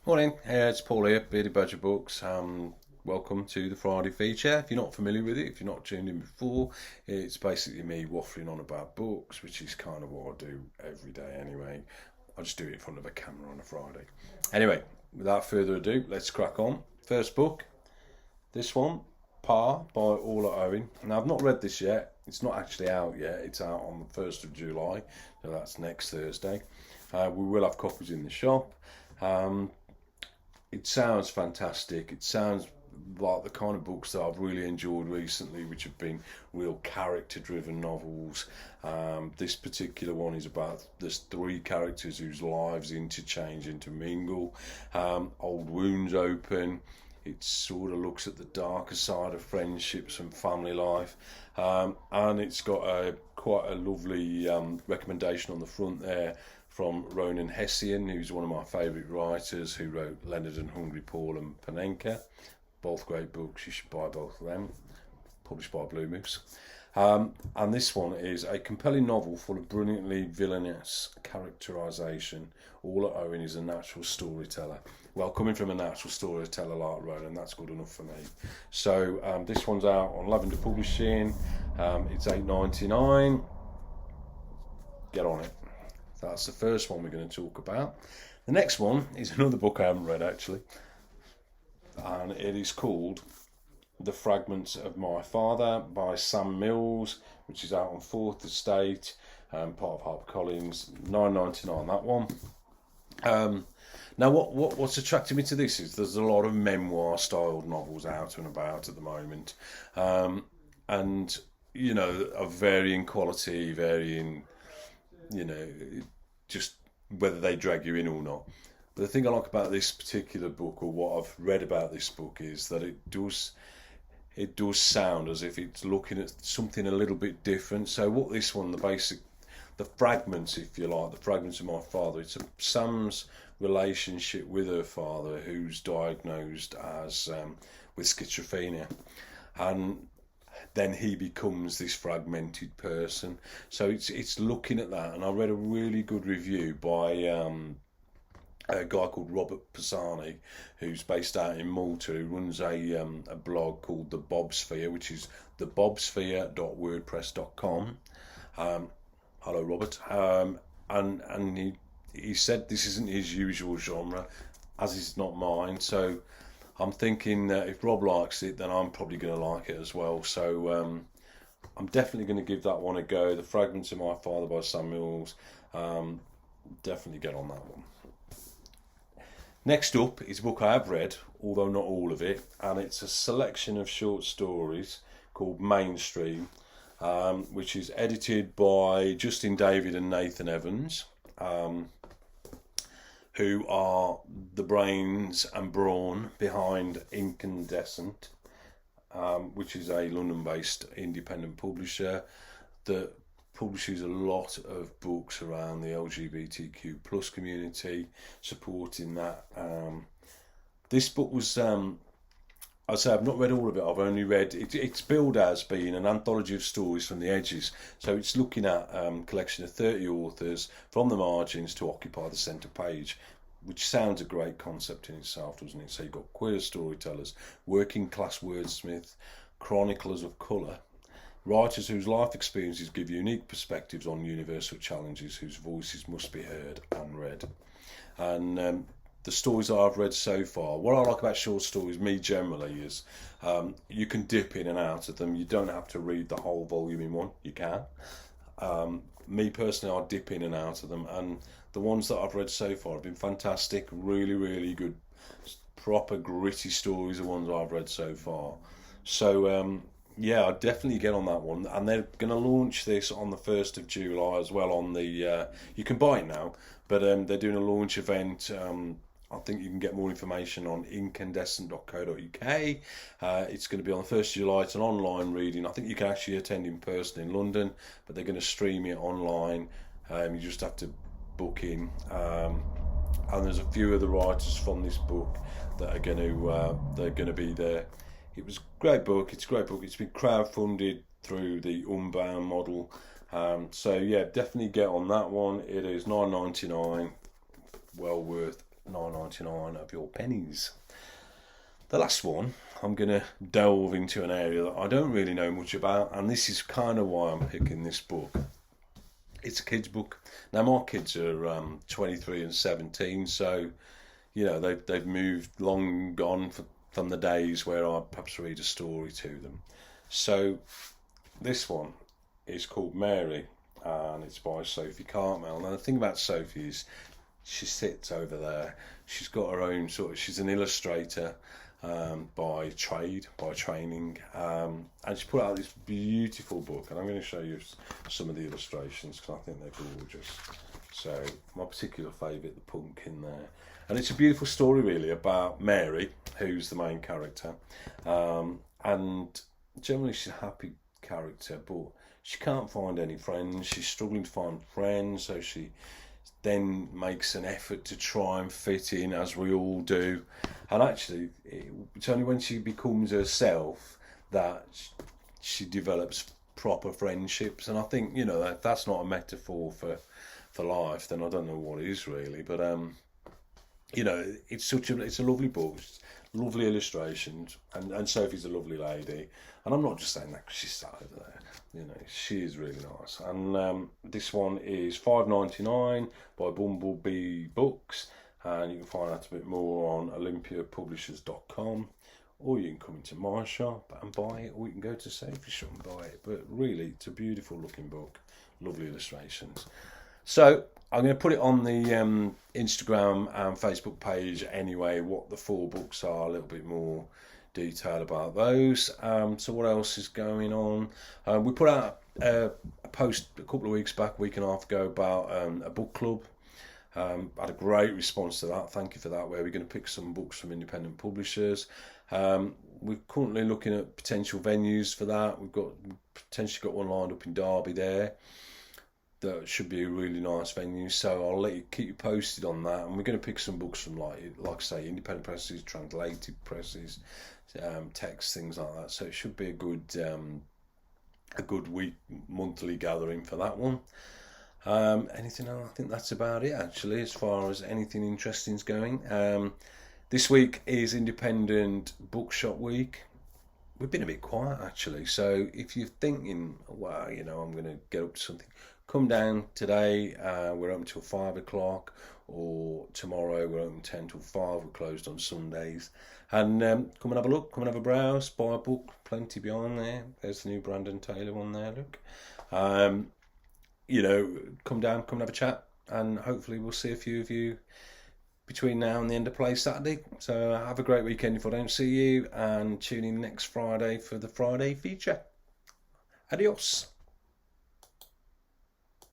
Morning, it's Paul here, Bearded Badger Books. Welcome to the Friday feature. If you're not familiar with it, if you're not tuned in before, it's basically me waffling on about books, which is kind of what I do every day anyway. I just do it in front of a camera on a Friday. Anyway, without further ado, let's crack on. First book, this one, Pa by Orla Owen. Now, I've not read this yet. It's not actually out yet. It's out on the 1st of July, so that's next Thursday. We will have copies in the shop. It sounds fantastic. It sounds like the kind of books that I've really enjoyed recently, which have been real character-driven novels. This particular one is about there's three characters whose lives interchange, intermingle. Old wounds open. It sort of looks at the darker side of friendships and family life, and it's got quite a lovely recommendation on the front there from Ronan Hessian, who's one of my favourite writers, who wrote Leonard and Hungry Paul and Panenka. Both great books, you should buy both of them. Published by Blue Moose. And this one is a compelling novel full of brilliantly villainous characterisation. Orla Owen is a natural storyteller. Well, coming from a natural storyteller like Ronan, that's good enough for me. So this one's out on Lavender Publishing. It's $8.99. Get on it. That's the first one we're going to talk about. The next one is another book I haven't read actually, and it is called The Fragments of My Father by Sam Mills, which is out on Fourth Estate, part of HarperCollins. $9.99 that one. Now, what's attracted me to this is there's a lot of memoir-styled novels out and about at the moment, and you know, of varying quality, varying, you know, just whether they drag you in or not. But the thing I like about this particular book, or what I've read about this book, is that it does sound as if it's looking at something a little bit different. So what this one, the fragments, if you like, the fragments of my father, it's Sam's relationship with her father, who's diagnosed as with schizophrenia, and then he becomes this fragmented person. So it's looking at that, and I read a really good review by a guy called Robert Pisani, who's based out in Malta, who runs a blog called The Bobsphere, which is thebobsphere.wordpress.com. Hello, Robert. And he said this isn't his usual genre, as is not mine. So I'm thinking that if Rob likes it, then I'm probably going to like it as well. So I'm definitely going to give that one a go. The Fragments of My Father by Sam Mills. Definitely get on that one. Next up is a book I have read, although not all of it, and it's a selection of short stories called Mainstream, which is edited by Justin David and Nathan Evans, who are the brains and brawn behind Incandescent, which is a London-based independent publisher that publishes a lot of books around the LGBTQ plus community, supporting that. This book was, I say I've not read all of it. I've only read it's billed as being an anthology of stories from the edges. So it's looking at a collection of 30 authors from the margins to occupy the centre page, which sounds a great concept in itself, doesn't it? So you've got queer storytellers, working class wordsmith, chroniclers of colour, writers whose life experiences give unique perspectives on universal challenges, whose voices must be heard and read. And the stories that I've read so far, what I like about short stories, me generally, is you can dip in and out of them. You don't have to read the whole volume in one. You can. Me personally, I dip in and out of them, and the ones that I've read so far have been fantastic. Really, really good, proper gritty stories. The ones I've read so far. So yeah, I'd definitely get on that one. And they're going to launch this on the 1st of July as well on the, you can buy it now, but they're doing a launch event. I think you can get more information on incandescent.co.uk. It's going to be on the 1st of July. It's an online reading. I think you can actually attend in person in London, but they're going to stream it online. You just have to book in. And there's a few of the writers from this book that are going to be there. It was a great book. It's a great book. It's been crowdfunded through the Unbound model. So yeah, definitely get on that one. It is $9.99. Well worth 9.99 of your pennies. The last one, I'm going to delve into an area that I don't really know much about, and this is kind of why I'm picking this book. It's a kid's book. Now, my kids are 23 and 17, so, you know, they've moved long gone from the days where I'd perhaps read a story to them. So, this one is called Mary, and it's by Sophie Cartmel. Now, the thing about Sophie is she sits over there. She's got her own she's an illustrator by training, and she put out this beautiful book, and I'm going to show you some of the illustrations because I think they're gorgeous. So my particular favourite, the pumpkin there, and it's a beautiful story really about Mary, who's the main character, and generally she's a happy character, but she can't find any friends. She's struggling to find friends, so she then makes an effort to try and fit in, as we all do. And actually, it's only when she becomes herself that she develops proper friendships. And I think, you know, if that's not a metaphor for life, then I don't know what is really. But you know, it's a lovely book, lovely illustrations, and Sophie's a lovely lady. And I'm not just saying that because she's sat over there. You know, she is really nice. And this one is $5.99 by Bumblebee Books, and you can find out a bit more on olympiapublishers.com, or you can come into my shop and buy it, or you can go to Sophie's shop and buy it. But really, it's a beautiful looking book, lovely illustrations. So I'm going to put it on the Instagram and Facebook page anyway, what the 4 books are, a little bit more detail about those. So what else is going on? We put out a post a couple of weeks back, a week and a half ago, about a book club. Had a great response to that. Thank you for that, where we're going to pick some books from independent publishers. We're currently looking at potential venues for that. We've potentially got one lined up in Derby there. That should be a really nice venue, so I'll keep you posted on that. And we're going to pick some books from like I say, independent presses, translated presses, text, things like that. So it should be a good week monthly gathering for that one. Anything else? I think that's about it actually, as far as anything interesting is going. This week is Independent Bookshop Week. We've been a bit quiet actually, so if you're thinking, wow, you know, I'm going to get up to something, come down today. We're open till 5 o'clock, or tomorrow we're open 10 till 5. We're closed on Sundays. And come and have a look, come and have a browse, buy a book, plenty behind there. There's the new Brandon Taylor one there, look. You know, come down, come and have a chat, and hopefully we'll see a few of you between now and the end of play Saturday. So have a great weekend if I don't see you, and tune in next Friday for the Friday feature. Adios.